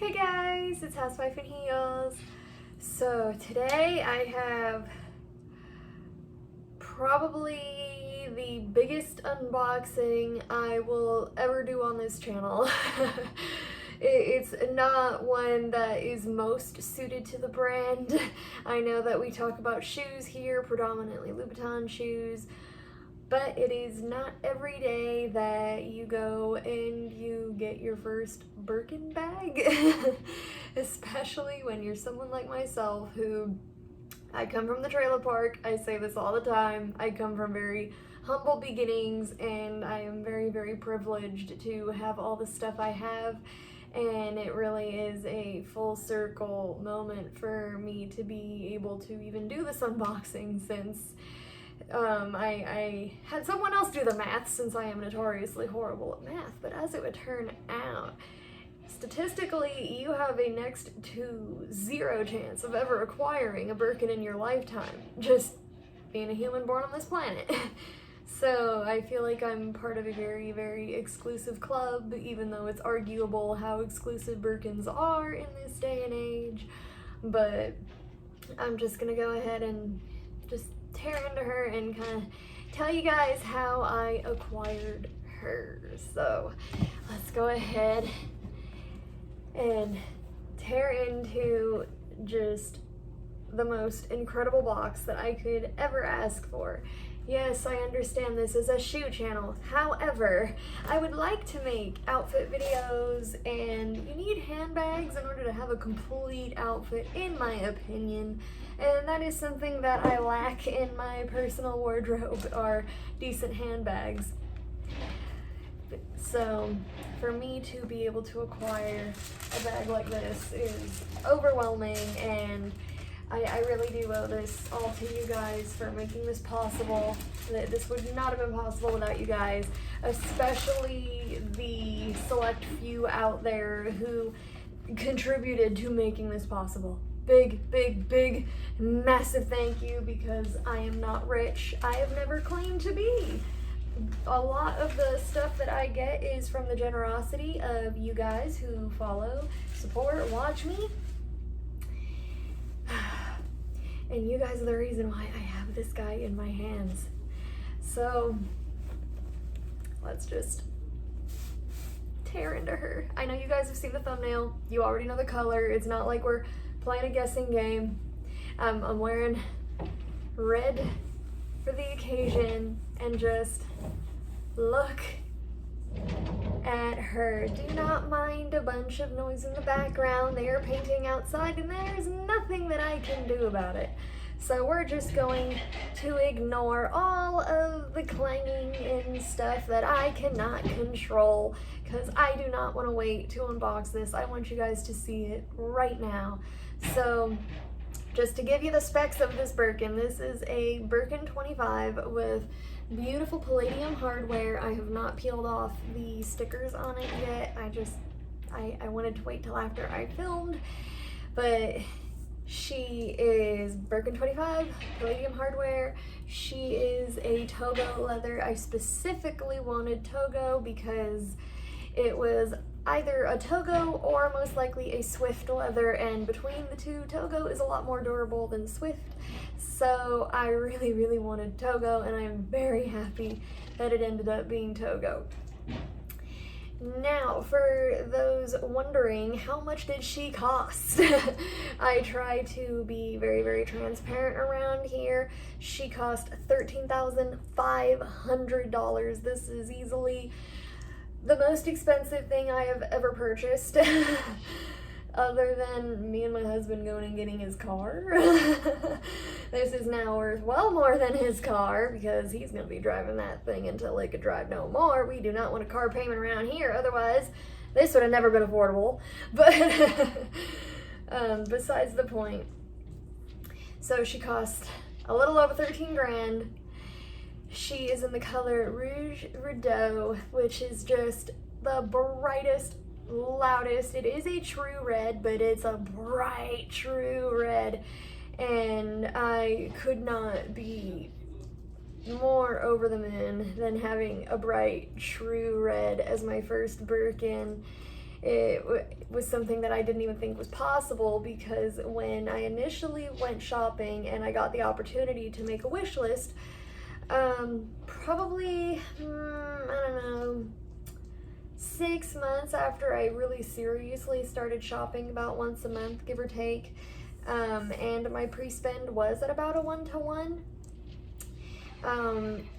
Hey guys, it's Housewife in Heels. So today I have probably the biggest unboxing I will ever do on this channel. It's not one that is most suited to the brand. I know that we talk about shoes here, predominantly Louboutin shoes, but it is not every day that you go and you get your first Birkin bag, especially when you're someone like myself who, I come from the trailer park. I say this all the time. I come from very humble beginnings and I am very, very privileged to have all the stuff I have. And it really is a full circle moment for me to be able to even do this unboxing, since I had someone else do the math, since I am notoriously horrible at math. But as it would turn out, statistically, you have a next to zero chance of ever acquiring a Birkin in your lifetime, just being a human born on this planet. So I feel like I'm part of a very, very exclusive club, even though it's arguable how exclusive Birkins are in this day and age. But I'm just gonna go ahead and just tear into her and kind of tell you guys how I acquired her. So let's go ahead and tear into just the most incredible box that I could ever ask for. Yes, I understand this is a shoe channel. However, I would like to make outfit videos, and you need handbags in order to have a complete outfit, in my opinion. And that is something that I lack in my personal wardrobe, are decent handbags. So for me to be able to acquire a bag like this is overwhelming, and I really do owe this all to you guys for making this possible. This would not have been possible without you guys, especially the select few out there who contributed to making this possible. Big, big, big, massive thank you, because I am not rich. I have never claimed to be. A lot of the stuff that I get is from the generosity of you guys who follow, support, watch me. And you guys are the reason why I have this guy in my hands. So let's just tear into her. I know you guys have seen the thumbnail. You already know the color. It's not like we're playing a guessing game. I'm wearing red for the occasion, and just look at her. Do not mind a bunch of noise in the background. They are painting outside and there's nothing that I can do about it. So we're just going to ignore all of the clanging and stuff that I cannot control, because I do not want to wait to unbox this. I want you guys to see it right now. So just to give you the specs of this Birkin, this is a Birkin 25 with beautiful palladium hardware. I have not peeled off the stickers on it yet. I wanted to wait till after I filmed, but she is Birkin 25, palladium hardware. She is a Togo leather. I specifically wanted Togo because it was either a Togo or most likely a Swift leather, and between the two, Togo is a lot more durable than Swift. So I really, really wanted Togo, and I'm very happy that it ended up being Togo. Now, for those wondering, how much did she cost? I try to be very, very transparent around here. She cost $13,500. This is easily the most expensive thing I have ever purchased, other than me and my husband going and getting his car. This is now worth well more than his car, because he's going to be driving that thing until it could drive no more. We do not want a car payment around here, otherwise this would have never been affordable. But besides the point. So she cost a little over 13 grand. She is in the color Rouge Rideau, which is just the brightest, loudest. It is a true red, but it's a bright true red, and I could not be more over the moon than having a bright true red as my first Birkin. was something that I didn't even think was possible, because when I initially went shopping and I got the opportunity to make a wish list, probably, I don't know, 6 months after I really seriously started shopping, about once a month, give or take, and my pre-spend was at about a 1-to-1.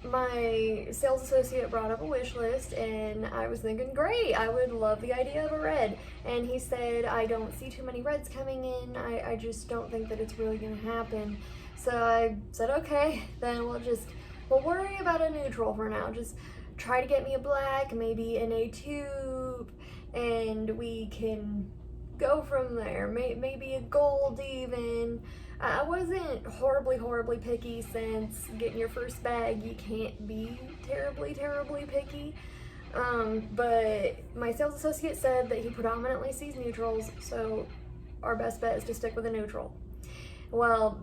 My sales associate brought up a wish list, and I was thinking, great, I would love the idea of a red. And he said, I don't see too many reds coming in. I just don't think that it's really gonna happen. So I said, okay, then we'll worry about a neutral for now. Just try to get me a black, maybe an A tube, and we can go from there. Maybe a gold even. I wasn't horribly picky, since getting your first bag, you can't be terribly picky. But my sales associate said that he predominantly sees neutrals, so our best bet is to stick with a neutral. Well,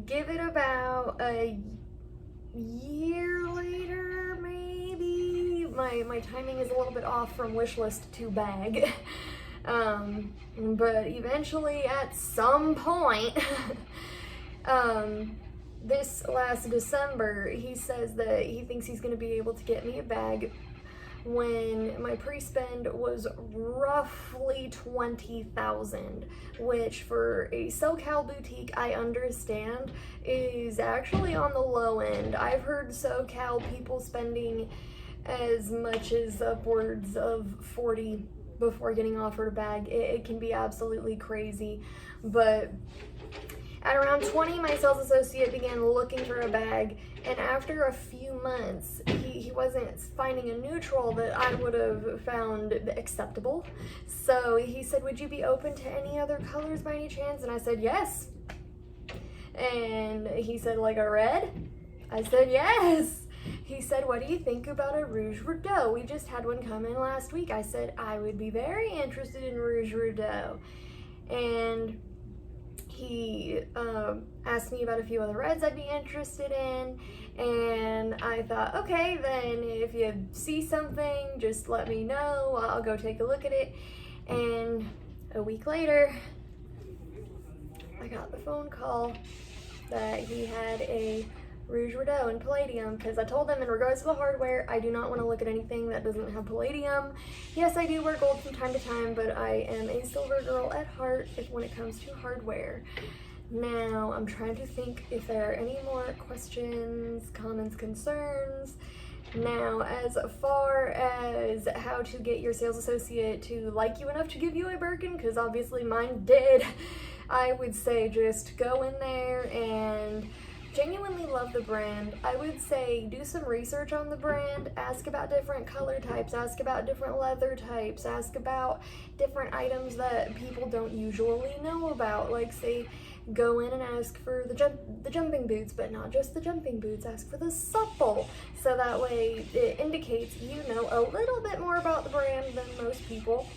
give it about a year later, maybe. My timing is a little bit off from wish list to bag. But eventually, at some point, this last December, he says that he thinks he's going to be able to get me a bag when my pre-spend was roughly $20,000, which for a SoCal boutique, I understand, is actually on the low end. I've heard SoCal people spending as much as upwards of 40 before getting offered a bag. It can be absolutely crazy. But at around 20, my sales associate began looking for a bag, and after a few months, he wasn't finding a neutral that I would have found acceptable. So he said, would you be open to any other colors by any chance? And I said, yes. And he said, like a red? I said, yes. He said, what do you think about a Rouge Rideau? We just had one come in last week. I said, I would be very interested in Rouge Rideau. And he asked me about a few other reds I'd be interested in. And I thought, okay, then if you see something, just let me know. I'll go take a look at it. And a week later, I got the phone call that he had a Rouge Rideau in palladium, because I told him in regards to the hardware, I do not want to look at anything that doesn't have palladium. Yes, I do wear gold from time to time, but I am a silver girl at heart when it comes to hardware. Now, I'm trying to think if there are any more questions, comments, concerns. Now, as far as how to get your sales associate to like you enough to give you a Birkin, because obviously mine did, I would say just go in there and genuinely love the brand. I would say do some research on the brand, ask about different color types, ask about different leather types, ask about different items that people don't usually know about. Like, say, go in and ask for the jumping boots, but not just the jumping boots, ask for the supple. So that way it indicates you know a little bit more about the brand than most people.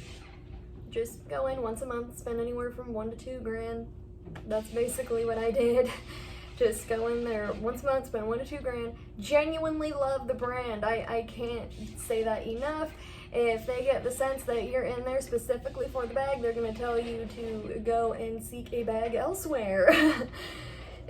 Just go in once a month, spend anywhere from $1 to $2 grand. That's basically what I did. Just go in there once a month, spend $1 to $2 grand. Genuinely love the brand. I can't say that enough. If they get the sense that you're in there specifically for the bag, they're going to tell you to go and seek a bag elsewhere.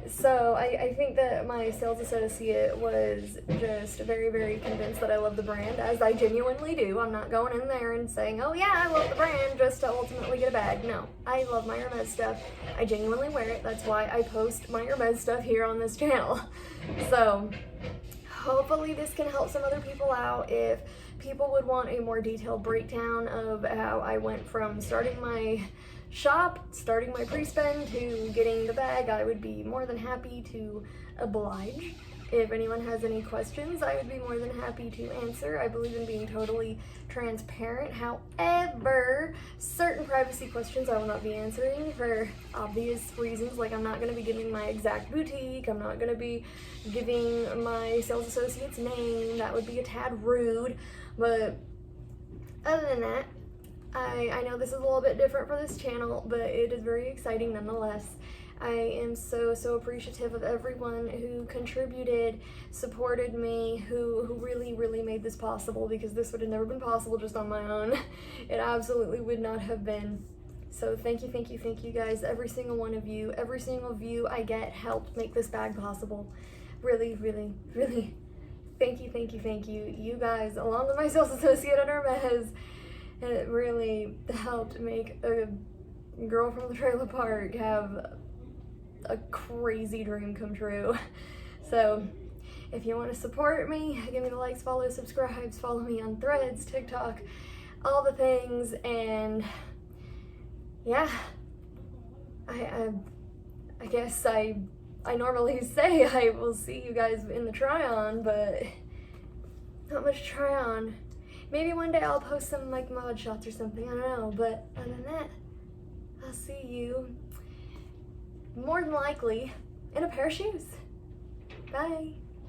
So I think that my sales associate was just very convinced that I love the brand, as I genuinely do. I'm not going in there and saying, oh yeah, I love the brand just to ultimately get a bag. No, I love my Hermès stuff. I genuinely wear it. That's why I post my Hermès stuff here on this channel. So hopefully this can help some other people out. If people would want a more detailed breakdown of how I went from starting my shop, starting my pre-spend, to getting the bag, I would be more than happy to oblige. If anyone has any questions, I would be more than happy to answer. I believe in being totally transparent. However, certain privacy questions I will not be answering for obvious reasons. Like, I'm not going to be giving my exact boutique. I'm not going to be giving my sales associate's name. That would be a tad rude. But other than that, I know this is a little bit different for this channel, but it is very exciting nonetheless. I am so appreciative of everyone who contributed, supported me, who really made this possible, because this would have never been possible just on my own. It absolutely would not have been. So thank you guys. Every single one of you, every single view I get helped make this bag possible. Really thank you. You guys, along with my sales associate at Hermès, and it really helped make a girl from the trailer park have a crazy dream come true. So if you want to support me, give me the likes, follow, subscribes, follow me on Threads, TikTok, all the things. And yeah, I guess I normally say I will see you guys in the try-on, but not much try-on. Maybe one day I'll post some like mod shots or something, I don't know, but other than that, I'll see you more than likely in a pair of shoes. Bye.